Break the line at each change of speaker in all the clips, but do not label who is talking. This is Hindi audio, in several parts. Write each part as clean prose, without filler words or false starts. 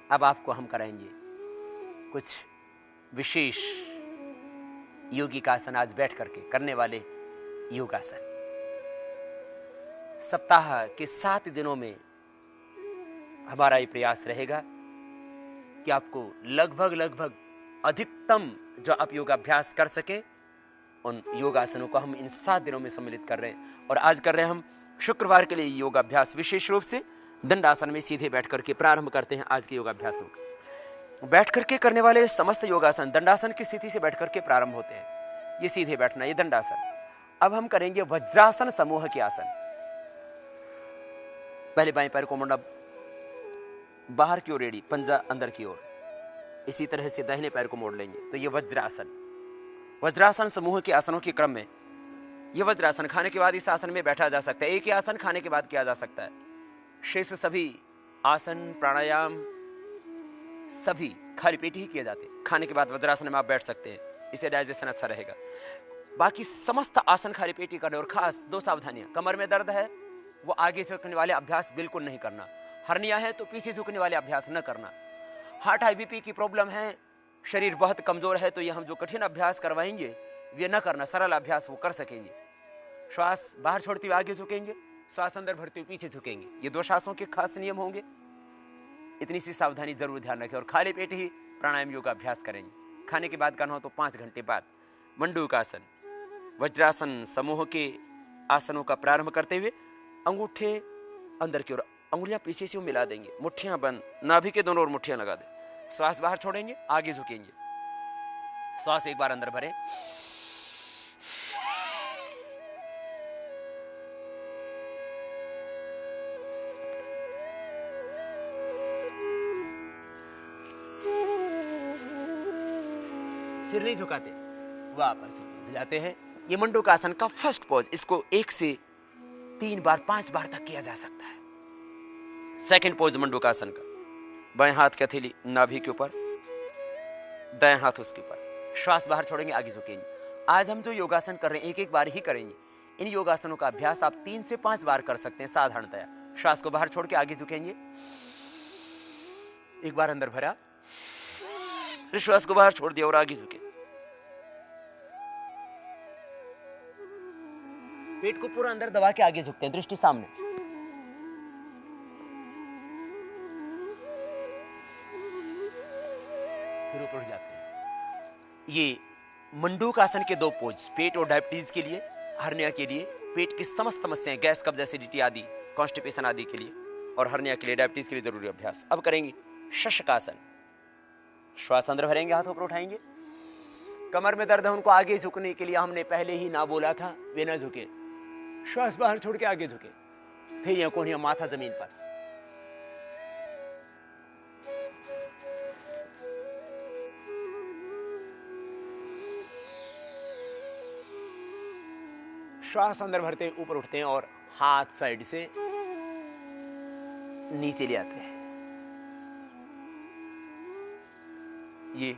अब आपको हम कराएंगे कुछ विशेष योगिकासन, आज बैठ करके करने वाले योगासन। सप्ताह के 7 दिनों में हमारा ये प्रयास रहेगा कि आपको लगभग अधिकतम जो आप योगाभ्यास कर सके, उन योगासनों को हम इन 7 दिनों में सम्मिलित कर रहे हैं। और आज कर रहे हैं हम शुक्रवार के लिए योगाभ्यास, विशेष रूप से दंडासन में सीधे बैठ करके प्रारंभ करते हैं आज के योगाभ्यासों का। बैठ करके करने वाले समस्त योगासन दंडासन की स्थिति से बैठ करके प्रारंभ होते हैं। ये सीधे बैठना, ये दंडासन। अब हम करेंगे वज्रासन समूह के आसन। पहले बाएं पैर को मोड़ना बाहर की ओर, रेडी, पंजा अंदर की ओर। इसी तरह से दाहिने पैर को मोड़ लेंगे, तो ये वज्रासन। वज्रासन समूह के आसनों के क्रम में ये वज्रासन, खाने के बाद इस आसन में बैठा जा सकता है। एक ही आसन खाने के बाद किया जा सकता है। शेष सभी आसन प्राणायाम सभी खाली पेट ही किए जाते हैं। खाने के बाद वज्रासन में आप बैठ सकते हैं, इससे डाइजेशन अच्छा रहेगा। बाकी समस्त आसन खाली पेट ही करने। और खास 2 सावधानियां, कमर में दर्द है वो आगे झुकने वाले अभ्यास बिल्कुल नहीं करना। हर्निया है तो पीछे झुकने वाले अभ्यास न करना। हार्ट हाई बीपी की प्रॉब्लम है, शरीर बहुत कमजोर है, तो ये हम जो कठिन अभ्यास करवाएंगे वे न करना। सरल अभ्यास वो कर सकेंगे। श्वास बाहर छोड़ते हुए आगे झुकेंगे, श्वास अंदर भरते हुए पीछे झुकेंगे। ये 2 श्वासों के खास नियम होंगे। इतनी सी सावधानी जरूर ध्यान रखें। और खाली पेट ही प्राणायाम योगा अभ्यास करेंगे। खाने के बाद करना हो तो 5 घंटे बाद। मंडूकासन, वज्रासन समूह के आसनों का प्रारंभ करते हुए अंगूठे अंदर की ओर, अंगुलियां पीछे से मिला देंगे, मुट्ठियां बंद, नाभि के दोनों ओर मुट्ठियां लगा दें। श्वास बाहर छोड़ेंगे, आगे झुकेंगे। श्वास एक बार अंदर भरें, सिर नहीं झुकाते, वापस जाते हैं। ये मंडूकासन का फर्स्ट पोज, इसको 1 से 3 बार 5 बार तक किया जा सकता है। सेकंड पोज मंडूकासन का, बाएं हाथ की हथेली नाभि के ऊपर, दाएं हाथ उसके ऊपर। श्वास बाहर छोड़ेंगे, आगे झुकेंगे। आज हम जो योगासन कर रहे हैं एक बार ही करेंगे। इन योगासनों का अभ्यास आप 3 से 5 बार कर सकते हैं साधारणतया। श्वास को बाहर छोड़ के आगे झुकेंगे, एक बार अंदर भरा, फिर श्वास को बाहर छोड़ दिया और आगे झुके। पेट को पूरा अंदर दबा के आगे झुकते हैं, दृष्टि सामने। फिर ऊपर उठ जाते हैं। ये मंडूकासन के 2 पोज, पेट और डायबिटीज के लिए, हर्निया के लिए, पेट की समस्त समस्याएं, गैस, कब्ज, एसिडिटी आदि, कॉन्स्टिपेशन आदि के लिए, और हर्निया के लिए, डायबिटीज के लिए जरूरी अभ्यास। अब करेंगे शशकासन। श्वास अंदर भरेंगे, हाथ ऊपर उठाएंगे। कमर में दर्द है उनको आगे झुकने के लिए हमने पहले ही ना बोला था, वे ना झुके। श्वास बाहर छोड़ के आगे झुके, फिर यह कोहनिया, माथा जमीन पर। श्वास अंदर भरते हैं, ऊपर उठते हैं और हाथ साइड से नीचे ले आते हैं। ये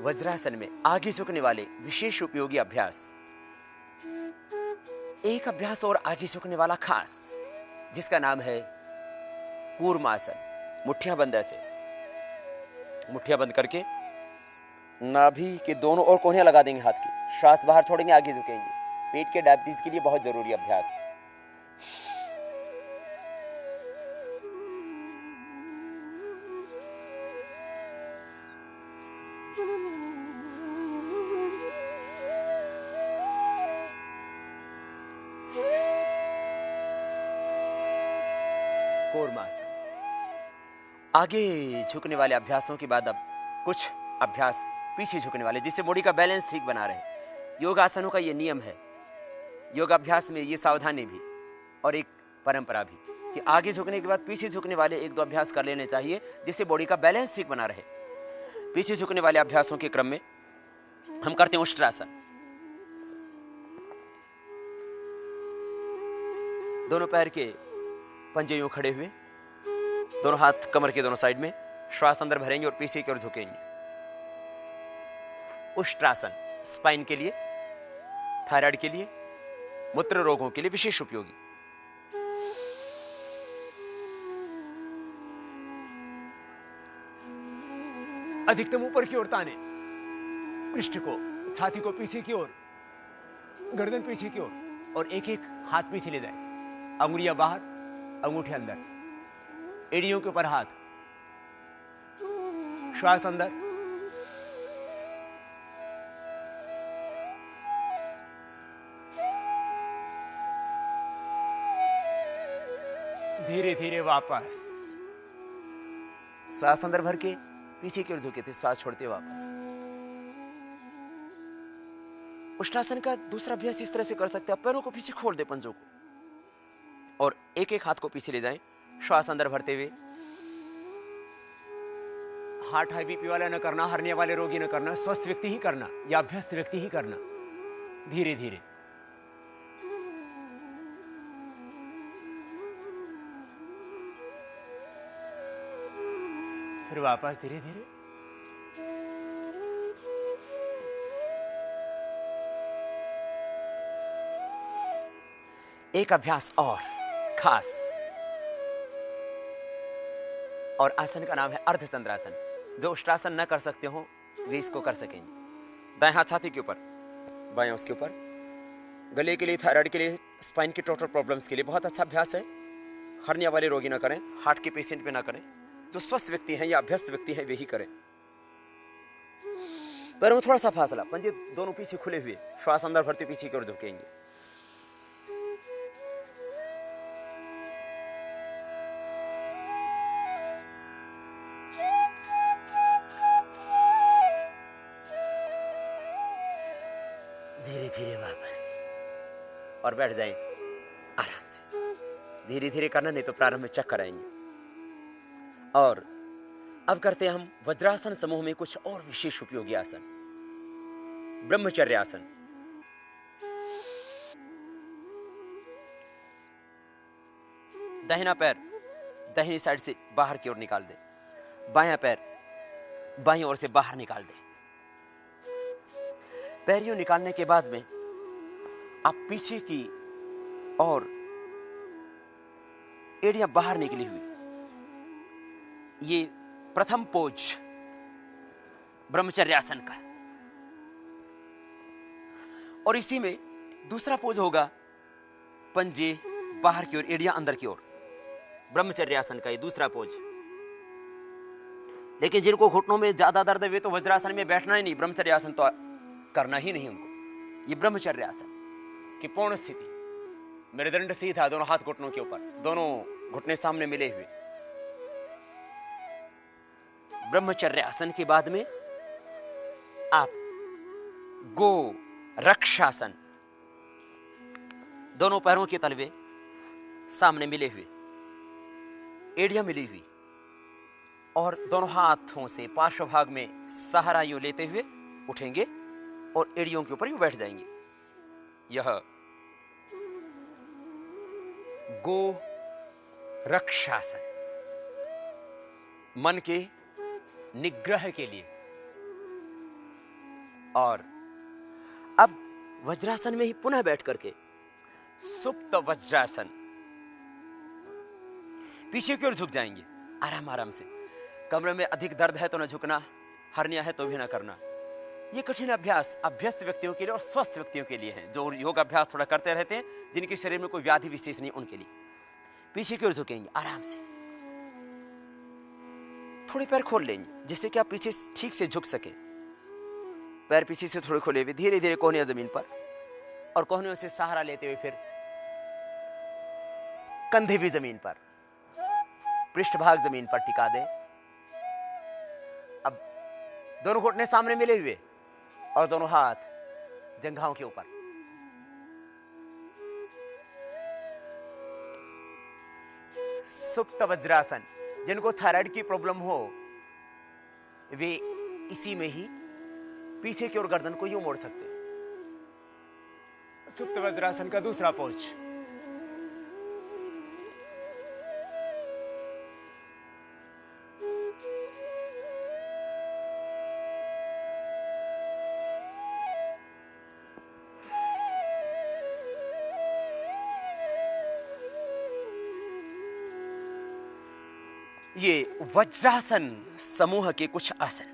वज्रासन में आगे झुकने वाले विशेष उपयोगी अभ्यास। एक अभ्यास और आगे झुकने वाला खास, जिसका नाम है कूर्मासन। मुट्ठियां बंद, ऐसे मुट्ठियां बंद करके नाभि के दोनों ओर कोहनियां लगा देंगे हाथ की। श्वास बाहर छोड़ेंगे, आगे झुकेंगे। पेट के डायबिटीज के लिए बहुत जरूरी अभ्यास। कूर्मासन। आगे झुकने वाले अभ्यासों के बाद अब कुछ अभ्यास पीछे झुकने वाले, जिससे बॉडी का बैलेंस ठीक बना रहे। योगासनों का ये नियम है, योगाभ्यास में ये सावधानी भी और एक परंपरा भी, कि आगे झुकने के बाद पीछे झुकने वाले 1-2 अभ्यास कर लेने चाहिए, जिससे बॉडी का बैलेंस ठीक बना रहे। पीछे झुकने वाले अभ्यासों के क्रम में हम करते हैं उष्ट्रासन। दोनों पैर के पंजे यूं खड़े हुए, दोनों हाथ कमर के दोनों साइड में। श्वास अंदर भरेंगे और पीछे की ओर झुकेंगे। उष्ट्रासन स्पाइन के लिए, थायराइड के लिए, मूत्र रोगों के लिए विशेष उपयोगी।
अधिकतम ऊपर की ओर ताने, पृष्ठ को, छाती को पीछे की ओर, गर्दन पीछे की ओर, और एक एक हाथ पीछे ले जाए, अंगुलियां बाहर, अंगूठे अंदर, एड़ियों के ऊपर हाथ, श्वास अंदर, धीरे धीरे वापस, सांस अंदर भर के पीछे की ओर झुके थे, सांस छोड़ते वापस। उष्टासन का दूसरा अभ्यास इस तरह से कर सकते हैं, पैरों को पीछे खोल दे, पंजों को, और एक एक हाथ को पीछे ले जाएं, श्वास अंदर भरते हुए। हार्ट हाई बीपी वाला न करना, हर्निया वाले रोगी न करना, स्वस्थ व्यक्ति ही करना या अभ्यस्त व्यक्ति ही करना, धीरे धीरे। फिर वापस धीरे धीरे। एक अभ्यास और खास, और आसन का नाम है अर्धचंद्रासन। जो उष्ट्रासन न कर सकते हो वे इसको कर सकेंगे। दाएं हाथ छाती के ऊपर, बायां उसके ऊपर। गले के लिए, थायराइड के लिए, स्पाइन की टोटल प्रॉब्लम्स के लिए बहुत अच्छा अभ्यास है। हर्निया वाले रोगी ना करें, हार्ट के पेशेंट पे ना करें, जो स्वस्थ व्यक्ति हैं या अभ्यस्त व्यक्ति हैं वे ही करें। पैरों में थोड़ा सा फासला, पंजे दोनों पीछे खुले हुए, श्वास अंदर भरते पीछे की ओर झुकेंगे। धीरे धीरे वापस, और बैठ जाएं आराम से। धीरे धीरे करना, नहीं तो प्रारंभ में चक्कर आएंगे। और अब करते हैं हम वज्रासन समूह में कुछ और विशेष उपयोगी आसन, ब्रह्मचर्य आसन। दाहिना पैर दाहिनी साइड से बाहर की ओर निकाल दे, बायां पैर बाईं ओर से बाहर निकाल दे। पैर यूं निकालने के बाद में आप पीछे की और एड़ियां बाहर निकली हुई, ये प्रथम पोज ब्रह्मचर्य आसन का। और इसी में दूसरा पोज होगा पंजे बाहर की ओर, एड़ियां अंदर की ओर, ब्रह्मचर्य आसन का ये दूसरा पोज। लेकिन जिनको घुटनों में ज्यादा दर्द है वे तो वज्रासन में बैठना ही नहीं, ब्रह्मचर्य आसन तो करना ही नहीं उनको। ये ब्रह्मचर्य आसन की पूर्ण स्थिति, मेरुदंड सीधा, दोनों हाथ घुटनों के ऊपर, दोनों घुटने सामने मिले हुए। ब्रह्मचर्य आसन के बाद में आप गो रक्षासन, दोनों पैरों के तलवे सामने मिले हुए, एड़ियां मिली हुई, और दोनों हाथों से पार्श्व भाग में सहारा यूं लेते हुए उठेंगे और एड़ियों के ऊपर यूं बैठ जाएंगे। यह गो रक्षासन, मन के निग्रह के लिए। और अब वज्रासन में ही पुनः बैठ करके सुप्त वज्रासन, पीछे की ओर झुक जाएंगे आराम आराम से। कमरे में अधिक दर्द है तो न झुकना, हर्निया है तो भी ना करना। ये कठिन अभ्यास अभ्यस्त व्यक्तियों के लिए और स्वस्थ व्यक्तियों के लिए है, जो योग अभ्यास थोड़ा करते रहते हैं, जिनके शरीर में कोई व्याधि विशेष नहीं, उनके लिए। पीछे की ओर झुकेंगे आराम से, थोड़े पैर खोल लेंगे जिससे कि आप पीछे ठीक से झुक सके। पैर पीछे से थोड़े खोले हुए, धीरे धीरे कोहनियां जमीन पर, और कोहनियों से सहारा लेते हुए फिर कंधे भी जमीन पर, पृष्ठभाग जमीन पर टिका दें। अब दोनों घुटने सामने मिले हुए और दोनों हाथ जंघाओं के ऊपर। सुप्त वज्रासन, जिनको थायराइड की प्रॉब्लम हो वे इसी में ही पीछे की ओर गर्दन को यूं मोड़ सकते हैं। सुप्त वज्रासन का दूसरा पोज। ये वज्रासन समूह के कुछ आसन।